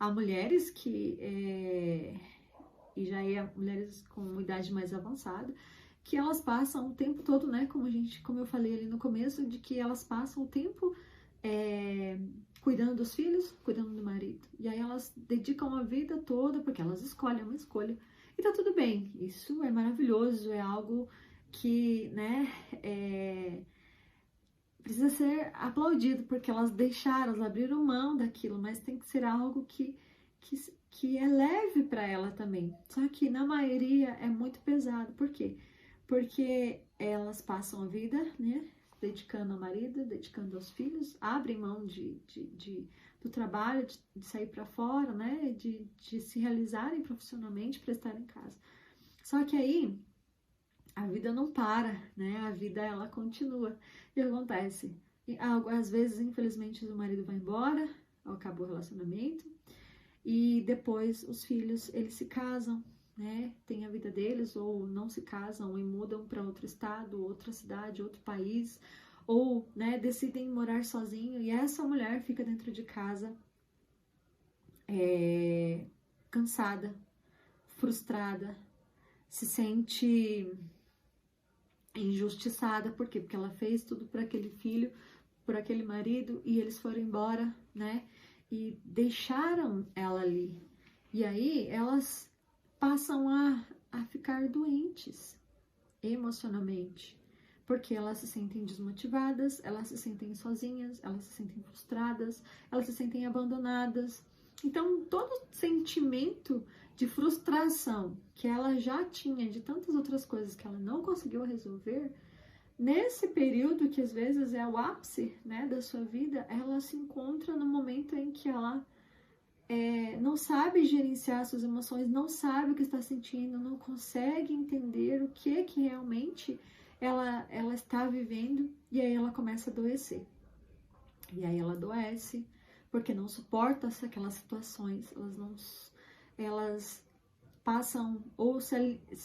Há mulheres que, e já mulheres com idade mais avançada, que elas passam o tempo todo, né, como eu falei ali no começo, de que elas passam o tempo cuidando dos filhos, cuidando do marido. E aí elas dedicam a vida toda, porque elas escolhem, é uma escolha. E tá tudo bem, isso é maravilhoso, é algo que, né, precisa ser aplaudido, porque elas deixaram, elas abriram mão daquilo, mas tem que ser algo que é leve para ela também. Só que na maioria é muito pesado. Por quê? Porque elas passam a vida, né, dedicando ao marido, dedicando aos filhos, abrem mão do trabalho, de sair para fora, né, de se realizarem profissionalmente para estar em casa. Só que aí a vida não para, né? A vida, ela continua. E acontece? Às vezes, infelizmente, o marido vai embora, acabou o relacionamento, e depois os filhos, eles se casam, né? Tem a vida deles, ou não se casam e mudam para outro estado, outra cidade, outro país, ou, né, decidem morar sozinho, e essa mulher fica dentro de casa cansada, frustrada, se sente injustiçada. Por quê? Porque ela fez tudo por aquele filho, por aquele marido, e eles foram embora, né? E deixaram ela ali. E aí elas passam a ficar doentes emocionalmente, porque elas se sentem desmotivadas, elas se sentem sozinhas, elas se sentem frustradas, elas se sentem abandonadas. Então, todo sentimento de frustração que ela já tinha de tantas outras coisas que ela não conseguiu resolver, nesse período que às vezes é o ápice, né, da sua vida, ela se encontra no momento em que ela não sabe gerenciar suas emoções, não sabe o que está sentindo, não consegue entender o que realmente ela está vivendo, e aí ela começa a adoecer. E aí ela adoece porque não suporta aquelas situações, elas passam ou se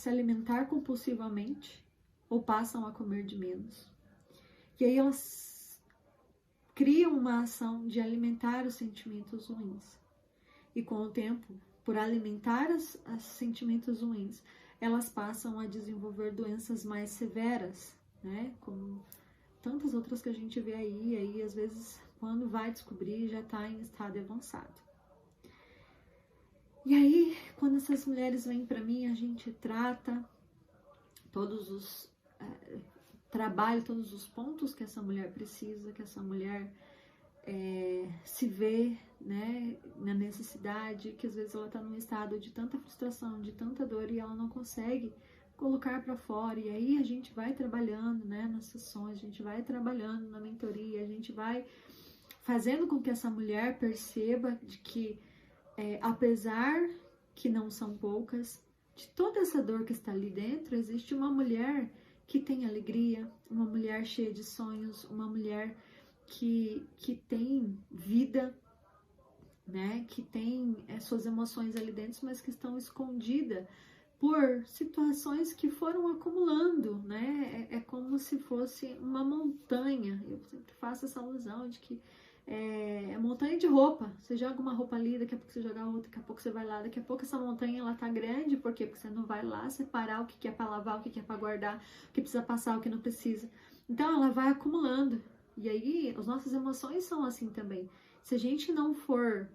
alimentar compulsivamente, ou passam a comer de menos. E aí elas criam uma ação de alimentar os sentimentos ruins. E com o tempo, por alimentar os sentimentos ruins, elas passam a desenvolver doenças mais severas, né? Como tantas outras que a gente vê aí às vezes, quando vai descobrir, já está em estado avançado. E aí, quando essas mulheres vêm para mim, a gente trata trabalha todos os pontos que essa mulher precisa, que essa mulher se vê, né, na necessidade, que às vezes ela está num estado de tanta frustração, de tanta dor, e ela não consegue colocar para fora. E aí a gente vai trabalhando, né, nas sessões, a gente vai trabalhando na mentoria, a gente vai fazendo com que essa mulher perceba de que, apesar que não são poucas, de toda essa dor que está ali dentro, existe uma mulher que tem alegria, uma mulher cheia de sonhos, uma mulher que tem vida, né? Que tem suas emoções ali dentro, mas que estão escondidas por situações que foram acumulando, né? É como se fosse uma montanha. Eu sempre faço essa alusão de que é montanha de roupa. Você joga uma roupa ali, daqui a pouco você joga outra, daqui a pouco você vai lá, daqui a pouco essa montanha ela tá grande. Por quê? Porque você não vai lá separar o que é para lavar, o que é para guardar, o que precisa passar, o que não precisa. Então ela vai acumulando. E aí as nossas emoções são assim também. Se a gente não for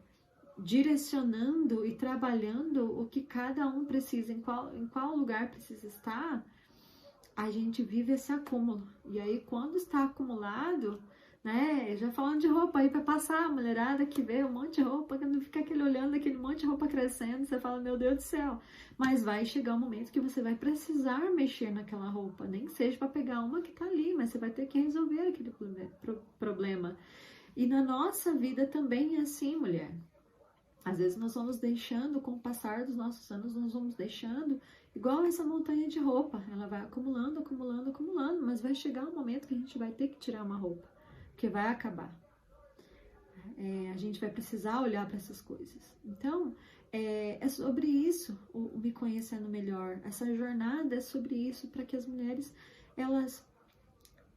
direcionando e trabalhando o que cada um precisa, em qual lugar precisa estar, a gente vive esse acúmulo. E aí, quando está acumulado, né, já falando de roupa aí para passar, a mulherada que vê um monte de roupa, que não fica olhando aquele monte de roupa crescendo, você fala, meu Deus do céu. Mas vai chegar um momento que você vai precisar mexer naquela roupa, nem que seja para pegar uma que tá ali, mas você vai ter que resolver aquele problema. E na nossa vida também é assim, mulher. Às vezes nós vamos deixando, com o passar dos nossos anos, nós vamos deixando, igual essa montanha de roupa, ela vai acumulando, acumulando, acumulando, mas vai chegar um momento que a gente vai ter que tirar uma roupa, porque vai acabar. A gente vai precisar olhar para essas coisas. Então, é sobre isso, o Me Conhecendo Melhor. Essa jornada é sobre isso, para que as mulheres, elas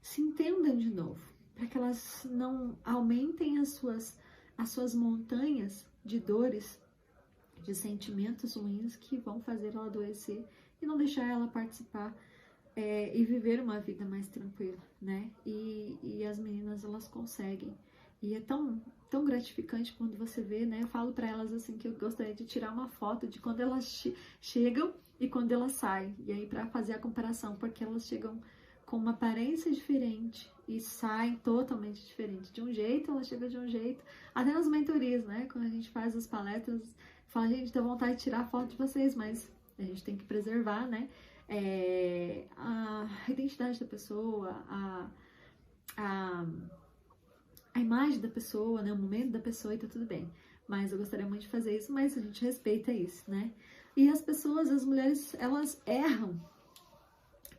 se entendam de novo, para que elas não aumentem as suas montanhas, de dores, de sentimentos ruins que vão fazer ela adoecer e não deixar ela participar e viver uma vida mais tranquila, né? E as meninas, elas conseguem. E é tão gratificante quando você vê, né? Eu falo para elas assim que eu gostaria de tirar uma foto de quando elas chegam e quando elas saem. E aí para fazer a comparação, porque elas chegam com uma aparência diferente e saem totalmente diferente. De um jeito, ela chega de um jeito. Até nas mentorias, né? Quando a gente faz as palestras, fala, gente, dá vontade de tirar foto de vocês, mas a gente tem que preservar, né? A identidade da pessoa, a imagem da pessoa, né? O momento da pessoa, e tá tudo bem. Mas eu gostaria muito de fazer isso, mas a gente respeita isso, né? E as pessoas, as mulheres, elas erram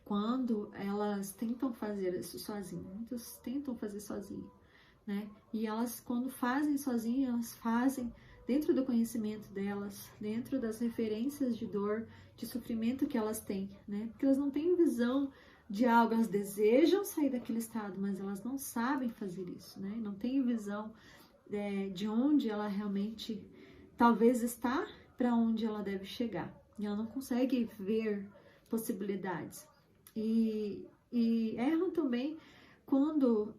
quando elas tentam fazer isso sozinhas. Muitas tentam fazer sozinhas, né? E elas, quando fazem sozinhas, elas fazem dentro do conhecimento delas, dentro das referências de dor, de sofrimento que elas têm, né? Porque elas não têm visão de algo, elas desejam sair daquele estado, mas elas não sabem fazer isso, né? Não têm visão de onde ela realmente talvez está, para onde ela deve chegar. E ela não consegue ver possibilidades. E erram também quando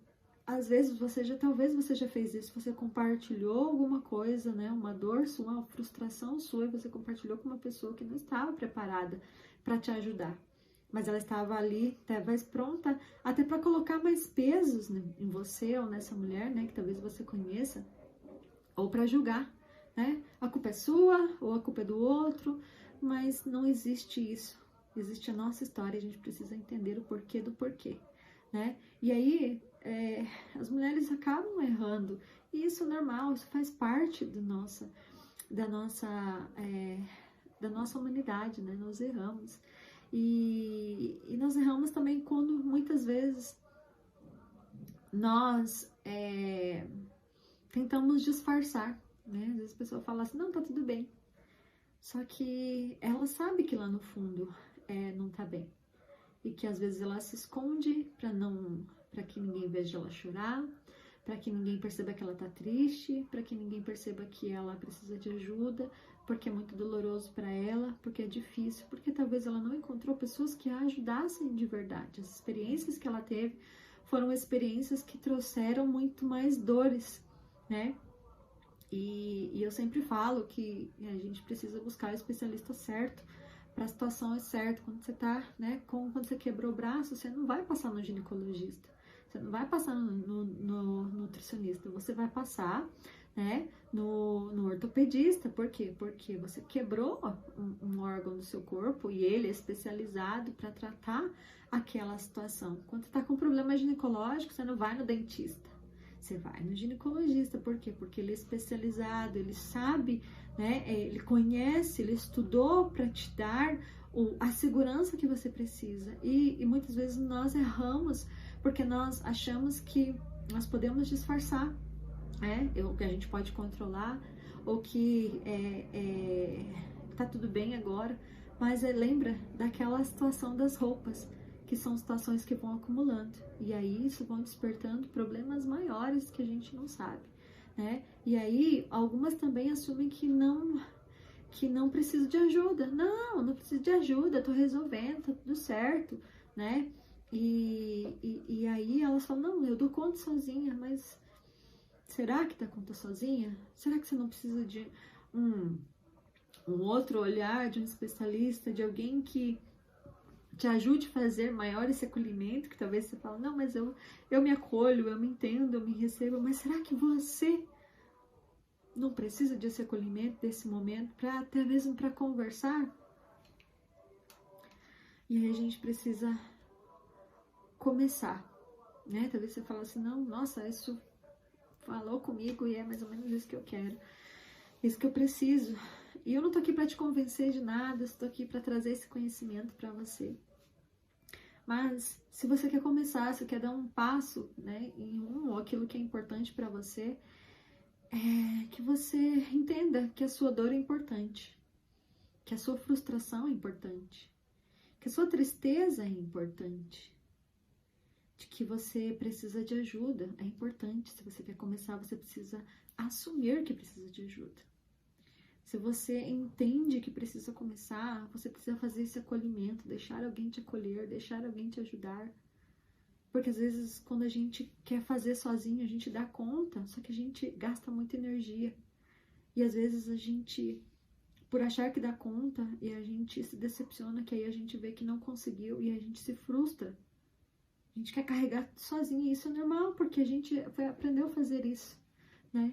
às vezes talvez você já fez isso, você compartilhou alguma coisa, né, uma dor sua, uma frustração sua, e você compartilhou com uma pessoa que não estava preparada para te ajudar. Mas ela estava ali, talvez pronta até para colocar mais pesos em você ou nessa mulher, né, que talvez você conheça, ou para julgar, né? A culpa é sua ou a culpa é do outro, mas não existe isso. Existe a nossa história, a gente precisa entender o porquê do porquê, né? E aí as mulheres acabam errando, e isso é normal, isso faz parte da nossa humanidade, né? Nós erramos. E nós erramos também quando muitas vezes nós tentamos disfarçar, né? Às vezes a pessoa fala assim, não, tá tudo bem. Só que ela sabe que lá no fundo não tá bem. E que às vezes ela se esconde para que ninguém veja ela chorar, para que ninguém perceba que ela tá triste, para que ninguém perceba que ela precisa de ajuda, porque é muito doloroso para ela, porque é difícil, porque talvez ela não encontrou pessoas que a ajudassem de verdade. As experiências que ela teve foram experiências que trouxeram muito mais dores, né? E eu sempre falo que a gente precisa buscar o especialista certo para a situação certa. Quando você tá, né, quando você quebrou o braço, você não vai passar no ginecologista, você não vai passar no nutricionista, você vai passar, né, no ortopedista. Por quê? Porque você quebrou um órgão do seu corpo e ele é especializado para tratar aquela situação. Quando você tá com problema ginecológico, você não vai no dentista. Você vai no ginecologista, por quê? Porque ele é especializado, ele sabe, né? Ele conhece, ele estudou para te dar a segurança que você precisa. E muitas vezes nós erramos porque nós achamos que nós podemos disfarçar, né? Que a gente pode controlar, ou que tá tudo bem agora, mas lembra daquela situação das roupas, que são situações que vão acumulando, e aí isso vão despertando problemas maiores que a gente não sabe, né? E aí algumas também assumem que não preciso de ajuda. Não preciso de ajuda, tô resolvendo, tá tudo certo, né? E aí elas falam, não, eu dou conta sozinha. Mas será que dá conta sozinha? Será que você não precisa de um outro olhar, de um especialista, de alguém que te ajude a fazer maior esse acolhimento? Que talvez você fale, não, mas eu me acolho, eu me entendo, eu me recebo. Mas será que você não precisa desse acolhimento, desse momento, até mesmo para conversar? E aí a gente precisa começar, né? Talvez você fale assim, não, nossa, isso falou comigo e é mais ou menos isso que eu quero, isso que eu preciso. E eu não tô aqui para te convencer de nada, estou aqui para trazer esse conhecimento para você. Mas se você quer começar, se quer dar um passo, né, em ou aquilo que é importante para você, que você entenda que a sua dor é importante, que a sua frustração é importante, que a sua tristeza é importante, de que você precisa de ajuda é importante. Se você quer começar, você precisa assumir que precisa de ajuda. Se você entende que precisa começar, você precisa fazer esse acolhimento, deixar alguém te acolher, deixar alguém te ajudar. Porque às vezes quando a gente quer fazer sozinho, a gente dá conta, só que a gente gasta muita energia. E às vezes a gente, por achar que dá conta, e a gente se decepciona, que aí a gente vê que não conseguiu e a gente se frustra. A gente quer carregar sozinho, e isso é normal, porque a gente aprendeu a fazer isso, né?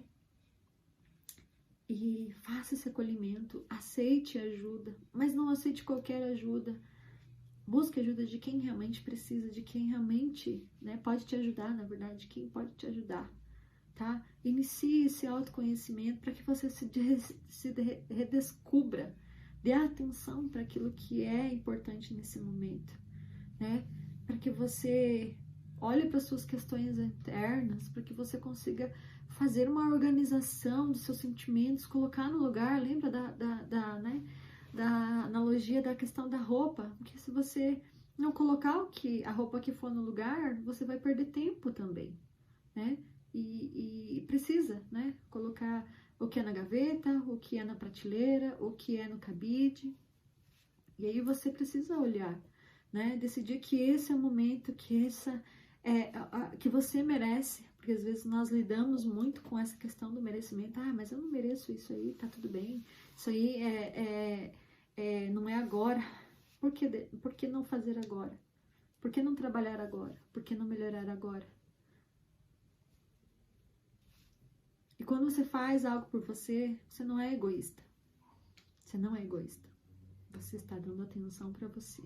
E faça esse acolhimento, aceite ajuda, mas não aceite qualquer ajuda. Busque ajuda de quem realmente precisa, de quem realmente, né, pode te ajudar, na verdade, quem pode te ajudar, tá? Inicie esse autoconhecimento para que você se redescubra, dê atenção para aquilo que é importante nesse momento, né? Para que você olhe para suas questões internas, para que você consiga fazer uma organização dos seus sentimentos, colocar no lugar, lembra da analogia da questão da roupa, porque se você não colocar a roupa que for no lugar, você vai perder tempo também, né? E precisa, né? Colocar o que é na gaveta, o que é na prateleira, o que é no cabide. E aí você precisa olhar, né? Decidir que esse é o momento, que que você merece, porque às vezes nós lidamos muito com essa questão do merecimento. Ah, mas eu não mereço isso aí, tá tudo bem. Isso aí não é agora. Por que não fazer agora? Por que não trabalhar agora? Por que não melhorar agora? E quando você faz algo por você, você não é egoísta. Você não é egoísta. Você está dando atenção para você.